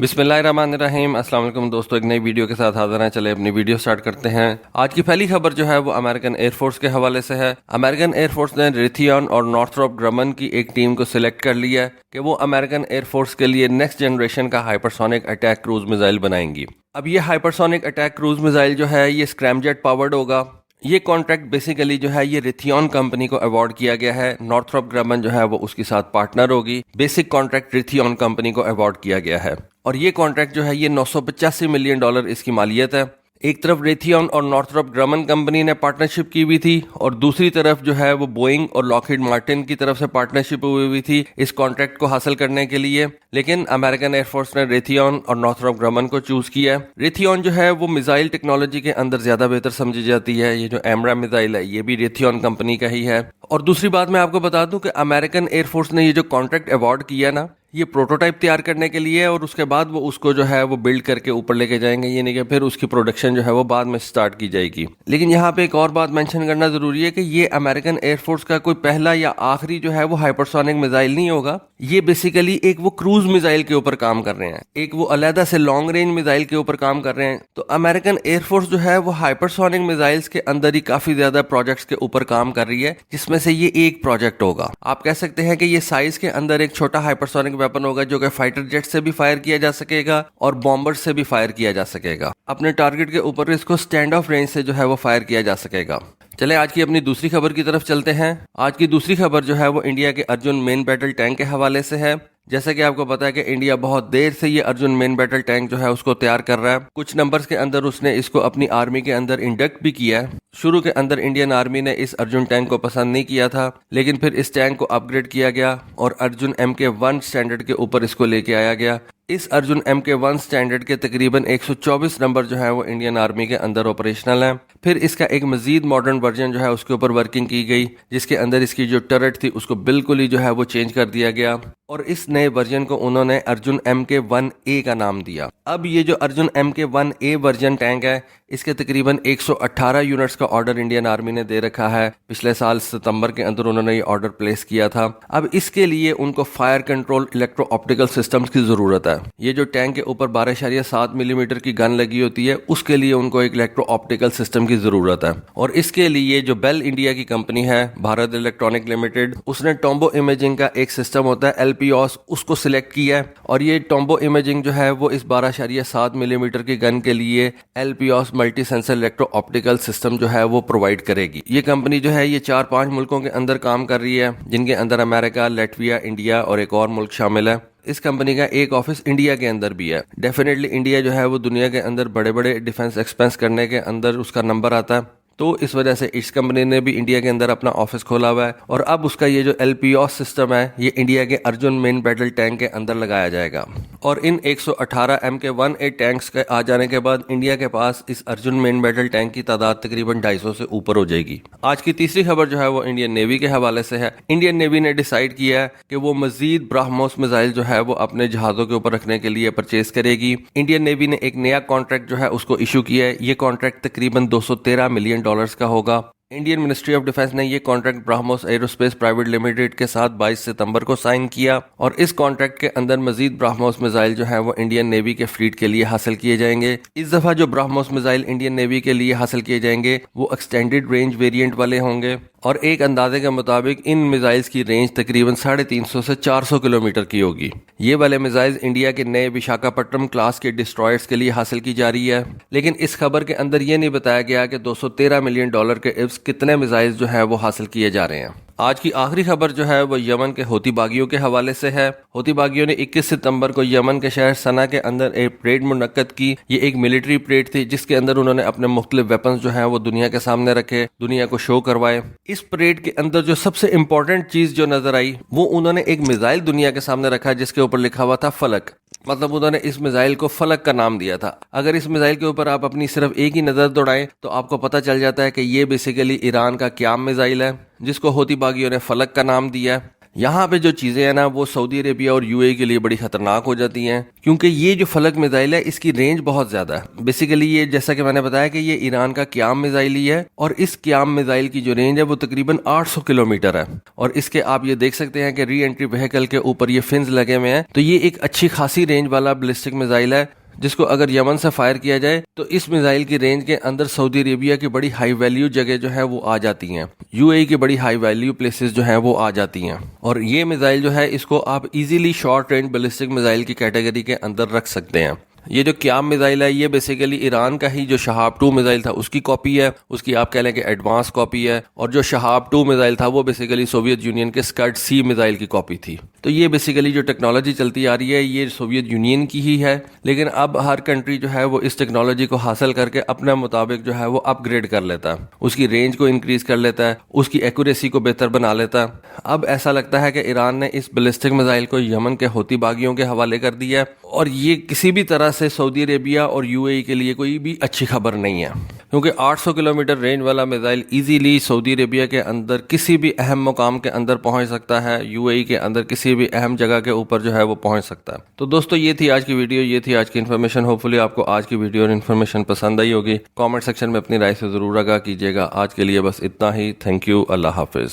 बिस्मिल्लाहिर्रहमानिर्रहीम। अस्सलाम वालेकुम दोस्तों, एक नई वीडियो के साथ हाजिर हैं। चले अपनी वीडियो स्टार्ट करते हैं। आज की पहली खबर जो है वो अमेरिकन एयरफोर्स के हवाले से है। अमेरिकन एयरफोर्स ने रेथियन और नॉर्थरोप ग्रमन की एक टीम को सिलेक्ट कर लिया है कि वो अमेरिकन एयरफोर्स के लिए नेक्स्ट जनरेशन का हाइपरसोनिक अटैक क्रूज मिसाइल बनाएंगी। अब ये हाइपरसोनिक अटैक क्रूज मिसाइल जो है ये स्क्रैमजेट पावर्ड होगा। ये कॉन्ट्रैक्ट बेसिकली जो है ये रेथियन कंपनी को अवार्ड किया गया है। नॉर्थरोप ग्रमन जो है वो उसके साथ पार्टनर होगी। बेसिक कॉन्ट्रैक्ट रेथियन कंपनी को अवार्ड किया गया है और ये कॉन्ट्रैक्ट जो है ये $985 मिलियन इसकी मालियत है। एक तरफ रेथियन और नॉर्थरोप ग्रमन कंपनी ने पार्टनरशिप की हुई थी और दूसरी तरफ जो है वो बोइंग और लॉकहीड मार्टिन की तरफ से पार्टनरशिप हुई हुई थी इस कॉन्ट्रैक्ट को हासिल करने के लिए। लेकिन अमेरिकन एयरफोर्स ने रेथियन और नॉर्थरोप ग्रमन को चूज किया है। रेथियन जो है वो मिसाइल टेक्नोलॉजी के अंदर ज्यादा बेहतर समझी जाती है। ये जो एमरा मिसाइल है ये भी रेथियन कंपनी का ही है। और दूसरी बात मैं आपको बता दूं कि अमेरिकन एयरफोर्स ने ये जो कॉन्ट्रैक्ट अवार्ड किया ना ये प्रोटोटाइप तैयार करने के लिए और उसके बाद वो उसको जो है वो बिल्ड करके ऊपर लेके जाएंगे। ये नहीं कि फिर उसकी प्रोडक्शन जो है वो बाद में स्टार्ट की जाएगी। लेकिन यहाँ पे एक और बात मेंशन करना जरूरी है कि ये अमेरिकन एयरफोर्स का कोई पहला या आखिरी जो है वो हाइपरसोनिक मिसाइल नहीं होगा। ये बेसिकली एक वो क्रूज मिसाइल के ऊपर काम कर रहे हैं, एक वो अलहदा से लॉन्ग रेंज मिसाइल के ऊपर काम कर रहे हैं। तो अमेरिकन एयरफोर्स जो है वो हाइपरसोनिक मिसाइल्स के अंदर ही काफी ज्यादा प्रोजेक्ट्स के ऊपर काम कर रही है, जिसमें से ये एक प्रोजेक्ट होगा। आप कह सकते हैं कि ये साइज के अंदर एक छोटा हाइपरसोनिक वेपन होगा जो कि फाइटर जेट से भी फायर किया जा सकेगा और बॉम्बर से भी फायर किया जा सकेगा। अपने टारगेट के ऊपर इसको स्टैंड ऑफ रेंज से जो है वो फायर किया जा सकेगा। चले आज की अपनी दूसरी खबर की तरफ चलते हैं। आज की दूसरी खबर जो है वो इंडिया के अर्जुन मेन बैटल टैंक के हवाले से है। जैसा कि आपको पता है कि इंडिया बहुत देर से ये अर्जुन मेन बैटल टैंक जो है उसको तैयार कर रहा है। कुछ नंबर्स के अंदर उसने इसको अपनी आर्मी के अंदर इंडक्ट भी किया है। शुरू के अंदर इंडियन आर्मी ने इस अर्जुन टैंक को पसंद नहीं किया था, लेकिन फिर इस टैंक को अपग्रेड किया गया और अर्जुन MK1 स्टैंडर्ड के ऊपर इसको लेके आया गया। इस अर्जुन MK1 स्टैंडर्ड के तकरीबन 124 नंबर जो है वो इंडियन आर्मी के अंदर ऑपरेशनल है। फिर इसका एक मजीद मॉडर्न वर्जन जो है उसके ऊपर वर्किंग की गई, जिसके अंदर इसकी जो टर्रेट थी उसको बिल्कुल ही जो है वो चेंज कर दिया गया और इस नए वर्जन को उन्होंने अर्जुन MK1A का नाम दिया। अब ये जो अर्जुन MK1A वर्जन टैंक है इसके तकरीबन 118 यूनिट्स का ऑर्डर इंडियन आर्मी ने दे रखा है। पिछले साल सितंबर के अंदर उन्होंने ये ऑर्डर प्लेस किया था। अब इसके लिए उनको fire control electro optical systems की जरूरत है। ये जो टैंक के ऊपर 12.7 मिलीमीटर की गन लगी होती है उसके लिए उनको एक इलेक्ट्रो ऑप्टिकल सिस्टम की जरूरत है और इसके लिए जो बेल इंडिया की कंपनी है भारत इलेक्ट्रॉनिक लिमिटेड, उसने टोम्बो इमेजिंग का एक सिस्टम होता है LPOS, उसको सिलेक्ट किया है और ये टोम्बो इमेजिंग जो है वो इस 12.7 मिलीमीटर की गन के लिए LPOS multi sensor electro optical system जो है वो प्रोवाइड करेगी। ये कंपनी जो है ये 4-5 मुल्कों के अंदर काम कर रही है, जिनके अंदर अमेरिका, लातविया, इंडिया और एक और मुल्क शामिल है। इस कंपनी का एक ऑफिस इंडिया के अंदर भी है। डेफिनेटली इंडिया जो है वो दुनिया के अंदर बड़े बड़े डिफेंस एक्सपेंस करने के अंदर उसका नंबर आता है, तो इस वजह से इस कंपनी ने भी इंडिया के अंदर अपना ऑफिस खोला हुआ है और अब उसका ये जो LPOS सिस्टम है ये इंडिया के अर्जुन मेन बैटल टैंक के अंदर लगाया जाएगा। और इन 118 MK1A टैंक्स के आ जाने के बाद इंडिया के पास इस अर्जुन मेन बैटल टैंक की तादाद तकरीबन 250 से ऊपर हो जाएगी। आज की तीसरी खबर जो है वो इंडियन नेवी के हवाले से है। इंडियन नेवी ने डिसाइड किया है कि वो मजीद ब्राह्मोस मिसाइल जो है वो अपने जहाजों के ऊपर रखने के लिए परचेज करेगी। इंडियन नेवी ने एक नया कॉन्ट्रैक्ट जो है उसको इशू किया है। ये कॉन्ट्रैक्ट तकरीबन $213 मिलियन का होगा। इंडियन मिनिस्ट्री ऑफ डिफेंस ने ये contract BrahMos aerospace private limited के साथ 22 सितंबर को साइन किया और इस कॉन्ट्रैक्ट के अंदर मजीद ब्राह्मोस मिसाइल जो है वो इंडियन नेवी के फ्लीट के लिए हासिल किए जाएंगे। इस दफा जो ब्राह्मोस मिसाइल इंडियन नेवी के लिए हासिल किए जाएंगे वो एक्सटेंडेड रेंज वेरिएंट वाले होंगे और एक अंदाजे के मुताबिक इन मिसाइल्स की रेंज तकरीबन 350 से 400 किलोमीटर की होगी। ये वाले मिसाइल्स इंडिया के नए विशाखापट्टनम क्लास के डिस्ट्रॉयर्स के लिए हासिल की जा रही है। लेकिन इस खबर के अंदर ये नहीं बताया गया कि $213 मिलियन के इफ्स कितने मिसाइल्स जो है वो हासिल किए जा रहे हैं। आज की आखिरी खबर जो है वो यमन के हौती बागियों के हवाले से है। हौती बागियों ने 21 सितंबर को यमन के शहर सना के अंदर एक परेड मुनक्कद की। ये एक मिलिट्री परेड थी जिसके अंदर उन्होंने अपने मुख्तलिफ वेपन्स जो हैं वो दुनिया के सामने रखे, दुनिया को शो करवाए। इस परेड के अंदर जो सबसे इम्पोर्टेंट चीज जो नजर आई वो उन्होंने एक मिसाइल दुनिया के सामने रखा जिसके ऊपर लिखा हुआ था फलक। मतलब उन्होंने इस मिसाइल को फलक का नाम दिया था। अगर इस मिसाइल के ऊपर आप अपनी सिर्फ एक ही नजर दौड़ाएं तो आपको पता चल जाता है कि ये बेसिकली ईरान का क़याम मिसाइल है जिसको हौती बागियों ने फलक का नाम दिया है। यहाँ पे जो चीजें हैं ना वो सऊदी अरेबिया और यूएई के लिए बड़ी खतरनाक हो जाती हैं, क्योंकि ये जो फलक मिसाइल है इसकी रेंज बहुत ज्यादा है। बेसिकली ये जैसा कि मैंने बताया कि ये ईरान का क्याम मिसाइल ही है, और इस क्याम मिसाइल की जो रेंज है वो तकरीबन 800 किलोमीटर है। और इसके आप ये देख सकते हैं कि री एंट्री व्हीकल के ऊपर ये फिन्स लगे हुए हैं, तो ये एक अच्छी खासी रेंज वाला बैलिस्टिक मिसाइल है, जिसको अगर यमन से फायर किया जाए तो इस मिसाइल की रेंज के अंदर सऊदी अरेबिया की बड़ी हाई वैल्यू जगह जो है वो आ जाती हैं, यूएई की बड़ी हाई वैल्यू प्लेसेस जो है वो आ जाती हैं। और ये मिसाइल जो है इसको आप easily short range ballistic missile की कैटेगरी के अंदर रख सकते हैं। ये जो क्याम मिसाइल है ये बेसिकली ईरान का ही जो शहाब 2 मिसाइल था उसकी कॉपी है, उसकी आप कह लें कि एडवांस कॉपी है। और जो शहाब 2 मिसाइल था वो बेसिकली सोवियत यूनियन के स्कड सी मिसाइल की कॉपी थी। तो ये बेसिकली जो टेक्नोलॉजी चलती आ रही है ये सोवियत यूनियन की ही है, लेकिन अब हर कंट्री जो है वो इस टेक्नोलॉजी को हासिल करके अपने मुताबिक जो है वो अपग्रेड कर लेता है, उसकी रेंज को इंक्रीज कर लेता है, उसकी एक्यूरेसी को बेहतर बना लेता है। अब ऐसा लगता है कि ईरान ने इस बैलिस्टिक मिसाइल को यमन के हौती बागियों के हवाले कर दिया, और ये किसी भी तरह से सऊदी अरेबिया और यूएई के लिए कोई भी अच्छी खबर नहीं है, क्योंकि 800 किलोमीटर रेंज वाला मिसाइल इजीली सऊदी अरेबिया के अंदर किसी भी अहम मुकाम के अंदर पहुंच सकता है, यूएई के अंदर किसी भी अहम जगह के ऊपर जो है वो पहुंच सकता है। तो दोस्तों ये थी आज की वीडियो, ये थी आज की इन्फॉर्मेशन। होपफुली आपको आज की वीडियो और इन्फॉर्मेशन पसंद आई होगी। कॉमेंट सेक्शन में अपनी राय से जरूर आगाह कीजिएगा। आज के लिए बस इतना ही। Thank you. Allah Hafiz.